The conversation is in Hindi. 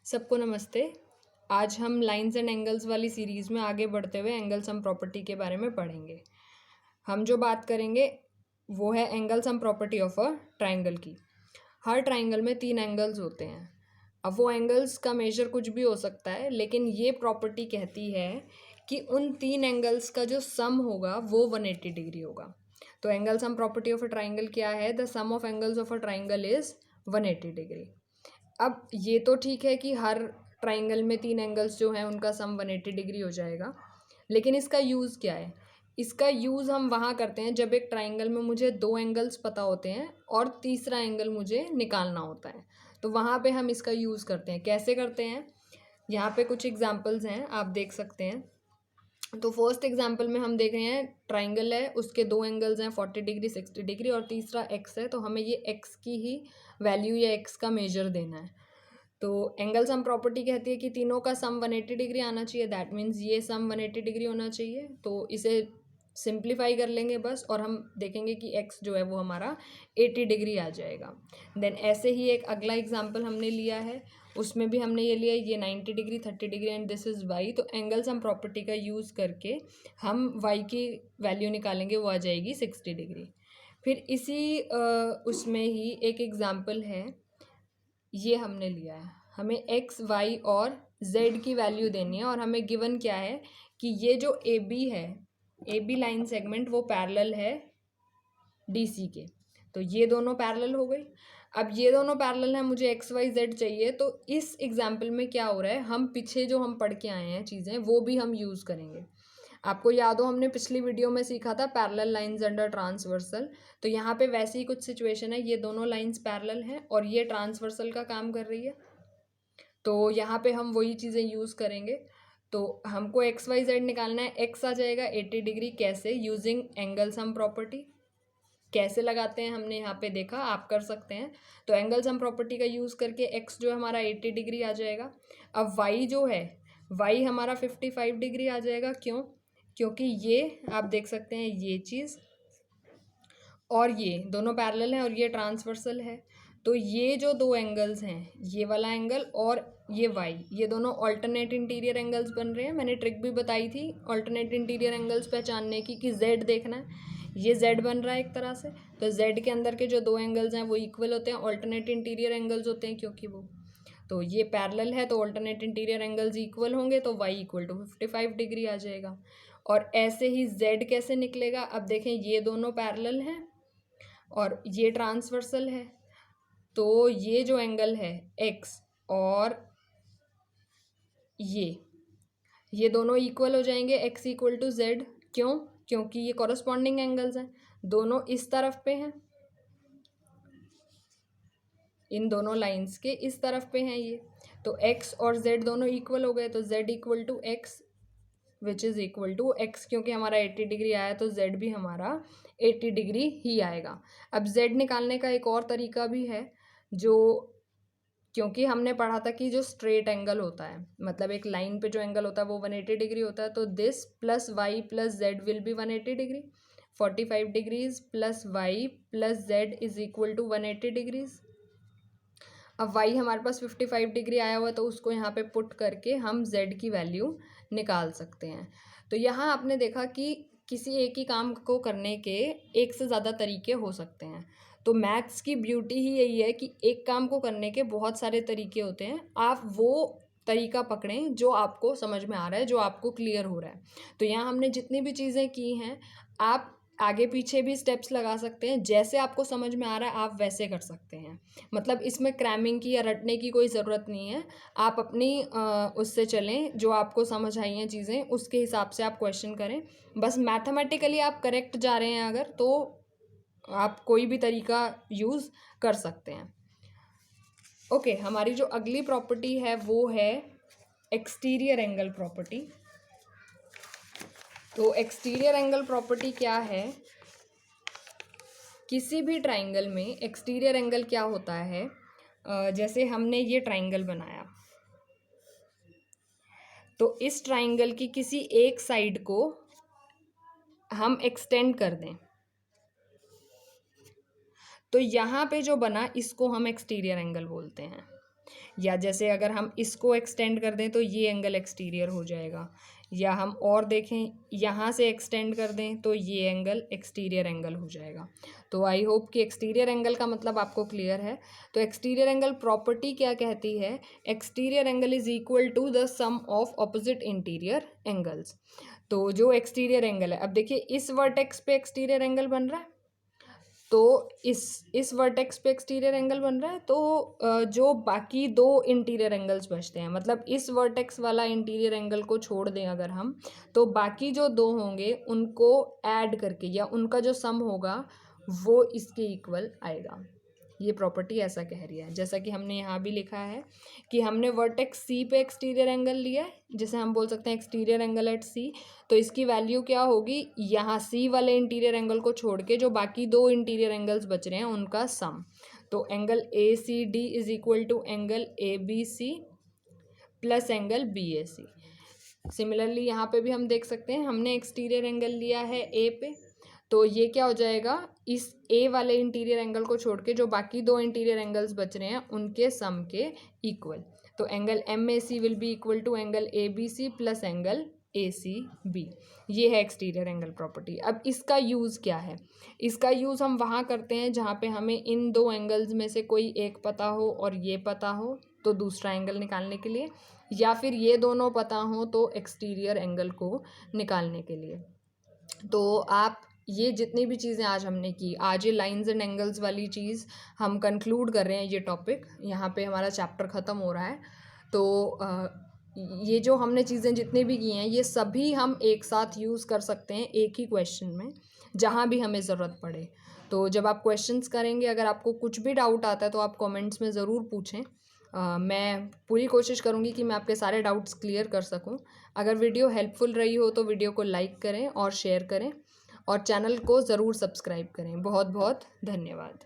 सबको नमस्ते। आज हम लाइंस एंड एंगल्स वाली सीरीज़ में आगे बढ़ते हुए एंगल सम प्रॉपर्टी के बारे में पढ़ेंगे। हम जो बात करेंगे वो है angle sum property of a triangle की। हर ट्राइंगल में 3 एंगल्स होते हैं। अब वो एंगल्स का मेजर कुछ भी हो सकता है, लेकिन ये प्रॉपर्टी कहती है कि उन 3 एंगल्स का जो सम होगा वो 180 डिग्री होगा। तो angle sum property of a triangle क्या है? The sum of angles of a triangle is 180 degree. अब ये तो ठीक है कि हर ट्राइंगल में 3 एंगल्स जो हैं उनका सम 180 डिग्री हो जाएगा, लेकिन इसका यूज़ क्या है? इसका यूज़ हम वहाँ करते हैं जब एक ट्राइंगल में मुझे 2 एंगल्स पता होते हैं और तीसरा एंगल मुझे निकालना होता है, तो वहाँ पे हम इसका यूज़ करते हैं। कैसे करते हैं? यहाँ पे कुछ एग्जांपल्स हैं, आप देख सकते हैं। तो फर्स्ट एग्जांपल में हम देख रहे हैं ट्राइंगल है, उसके 2 एंगल्स हैं 40 डिग्री 60 डिग्री और तीसरा एक्स है, तो हमें ये एक्स की ही वैल्यू या एक्स का मेजर देना है। तो एंगल सम प्रॉपर्टी कहती है कि तीनों का सम 180 डिग्री आना चाहिए। दैट मीन्स ये सम 180 डिग्री होना चाहिए। तो इसे सिंप्लीफाई कर लेंगे बस, और हम देखेंगे कि एक्स जो है वो हमारा 80 डिग्री आ जाएगा। देन ऐसे ही एक अगला एग्जांपल हमने लिया है, उसमें भी हमने ये लिया ये 90 degree 30 degree and this is why. तो एंगल सम प्रॉपर्टी का यूज़ करके हम वाई की वैल्यू निकालेंगे, वो आ जाएगी 60 डिग्री। फिर इसी उसमें ही एक एग्जाम्पल है, ये हमने लिया है, हमें एक्स वाई और जेड की वैल्यू देनी है और हमें गिवन क्या है कि ये जो ए बी है, ए बी लाइन सेगमेंट वो पैरेलल है डी सी के। तो ये दोनों पैरेलल हो गई। अब ये दोनों पैरेलल हैं, मुझे एक्स वाई जेड चाहिए। तो इस एग्जाम्पल में क्या हो रहा है, हम पीछे जो हम पढ़ के आए हैं चीज़ें वो भी हम यूज़ करेंगे। आपको याद हो हमने पिछली वीडियो में सीखा था पैरेलल लाइंस अंडर ट्रांसवर्सल। तो यहाँ पे वैसी ही कुछ सिचुएशन है, ये दोनों लाइंस पैरेलल हैं और ये ट्रांसवर्सल का काम कर रही है। तो यहाँ पे हम वही चीज़ें यूज़ करेंगे। तो हमको एक्स वाई जेड निकालना है, एक्स आ जाएगा 80 डिग्री। कैसे? Using angle sum property. कैसे लगाते हैं हमने यहाँ पे देखा, आप कर सकते हैं। तो एंगल सम प्रॉपर्टी का यूज़ करके एक्स जो है हमारा 80 डिग्री आ जाएगा। अब वाई जो है, वाई हमारा 55 डिग्री आ जाएगा। क्यों? क्योंकि ये आप देख सकते हैं ये चीज़ और ये दोनों पैरेलल हैं और ये ट्रांसवर्सल है। तो ये जो 2 एंगल्स हैं, ये वाला एंगल और ये वाई, ये दोनों ऑल्टरनेट इंटीरियर एंगल्स बन रहे हैं। मैंने ट्रिक भी बताई थी ऑल्टरनेट इंटीरियर एंगल्स पहचानने की कि जेड देखना है, ये जेड बन रहा है एक तरह से। तो जेड के अंदर के जो 2 एंगल्स हैं वो इक्वल होते हैं, ऑल्टरनेट इंटीरियर एंगल्स होते हैं क्योंकि वो, तो ये पैरेलल है तो ऑल्टरनेट इंटीरियर एंगल्स इक्वल होंगे, तो वाई इक्वल टू 55 डिग्री आ जाएगा। और ऐसे ही जेड कैसे निकलेगा? अब देखें, ये दोनों पैरेलल हैं और ये ट्रांसवर्सल है, तो ये जो एंगल है एक्स और ये दोनों इक्वल हो जाएंगे, एक्स इक्वल टू जेड। क्यों? क्योंकि ये कॉरस्पॉन्डिंग एंगल्स हैं, दोनों इस तरफ पे हैं, इन दोनों लाइंस के इस तरफ पे हैं ये। तो एक्स और जेड दोनों इक्वल हो गए, तो Z equal to X which is equal to X. क्योंकि हमारा 80 डिग्री आया तो जेड भी हमारा 80 डिग्री ही आएगा। अब जेड निकालने का एक और तरीका भी है, जो, क्योंकि हमने पढ़ा था कि जो स्ट्रेट एंगल होता है, मतलब एक लाइन पे जो एंगल होता है वो 180 डिग्री होता है। तो this plus Y plus Z will be 180 degree. 45 degrees plus Y plus Z is equal to 180 degrees. अब वाई हमारे पास 55 डिग्री आया हुआ है, तो उसको यहाँ पे पुट करके हम जेड की वैल्यू निकाल सकते हैं। तो यहाँ आपने देखा कि किसी एक ही काम को करने के एक से ज़्यादा तरीके हो सकते हैं। तो मैथ्स की ब्यूटी ही यही है कि एक काम को करने के बहुत सारे तरीके होते हैं, आप वो तरीका पकड़ें जो आपको समझ में आ रहा है, जो आपको क्लियर हो रहा है। तो यहाँ हमने जितनी भी चीज़ें की हैं, आप आगे पीछे भी स्टेप्स लगा सकते हैं, जैसे आपको समझ में आ रहा है आप वैसे कर सकते हैं। मतलब इसमें क्रैमिंग की या रटने की कोई ज़रूरत नहीं है। आप अपनी उससे चलें, जो आपको समझ आई हैं चीज़ें उसके हिसाब से आप क्वेश्चन करें। बस मैथमेटिकली आप करेक्ट जा रहे हैं अगर, तो आप कोई भी तरीका यूज़ कर सकते हैं। ओके, हमारी जो अगली प्रॉपर्टी है वो है एक्सटीरियर एंगल प्रॉपर्टी। तो एक्सटीरियर एंगल प्रॉपर्टी क्या है? किसी भी ट्राइंगल में एक्सटीरियर एंगल क्या होता है, जैसे हमने ये ट्राइंगल बनाया, तो इस ट्राइंगल की किसी एक साइड को हम एक्सटेंड कर दें, तो यहाँ पे जो बना इसको हम एक्सटीरियर एंगल बोलते हैं। या जैसे अगर हम इसको एक्सटेंड कर दें तो ये एंगल एक्सटीरियर हो जाएगा, या हम और देखें यहाँ से एक्सटेंड कर दें तो ये एंगल एक्सटीरियर एंगल हो जाएगा। तो आई होप कि एक्सटीरियर एंगल का मतलब आपको क्लियर है। तो एक्सटीरियर एंगल प्रॉपर्टी क्या कहती है? Exterior angle is equal to the sum of opposite interior angles. तो जो एक्सटीरियर एंगल है, अब देखिए इस वर्टेक्स पे एक्सटीरियर एंगल बन रहा है, तो इस वर्टेक्स पे एक्सटीरियर एंगल बन रहा है, तो जो बाकी दो इंटीरियर एंगल्स बचते हैं, मतलब इस वर्टेक्स वाला इंटीरियर एंगल को छोड़ दें अगर हम, तो बाकी जो दो होंगे उनको ऐड करके या उनका जो सम होगा वो इसके इक्वल आएगा। ये प्रॉपर्टी ऐसा कह रही है, जैसा कि हमने यहाँ भी लिखा है कि हमने वर्टेक्स सी पे एक्सटीरियर एंगल लिया है, जिसे हम बोल सकते हैं एक्सटीरियर एंगल एट सी। तो इसकी वैल्यू क्या होगी? यहाँ सी वाले इंटीरियर एंगल को छोड़ के जो बाकी दो इंटीरियर एंगल्स बच रहे हैं उनका सम। तो angle A C D is equal to angle A B C plus angle B A C. Similarly यहाँ पे भी हम देख सकते हैं, हमने एक्सटीरियर एंगल लिया है ए पे, तो ये क्या हो जाएगा? इस ए वाले इंटीरियर एंगल को छोड़ के जो बाकी दो इंटीरियर एंगल्स बच रहे हैं उनके सम के इक्वल। तो angle M A C will be equal to angle A B C plus angle A C B. ये है एक्सटीरियर एंगल प्रॉपर्टी। अब इसका यूज़ क्या है? इसका यूज़ हम वहाँ करते हैं जहाँ पे हमें इन दो एंगल्स में से कोई एक पता हो और ये पता हो तो दूसरा एंगल निकालने के लिए, या फिर ये दोनों पता हो तो एक्सटीरियर एंगल को निकालने के लिए। तो आप ये जितनी भी चीज़ें आज हमने की, आज ये लाइंस एंड एंगल्स वाली चीज़ हम कंक्लूड कर रहे हैं, ये टॉपिक यहाँ पे हमारा चैप्टर ख़त्म हो रहा है। तो ये जो हमने चीज़ें जितनी भी की हैं ये सभी हम एक साथ यूज़ कर सकते हैं एक ही क्वेश्चन में, जहाँ भी हमें ज़रूरत पड़े। तो जब आप क्वेश्चंस करेंगे, अगर आपको कुछ भी डाउट आता है तो आप कमेंट्स में ज़रूर पूछें। मैं पूरी कोशिश करूँगी कि मैं आपके सारे डाउट्स क्लियर कर सकूँ। अगर वीडियो हेल्पफुल रही हो तो वीडियो को लाइक करें और शेयर करें, और चैनल को ज़रूर सब्सक्राइब करें। बहुत बहुत धन्यवाद।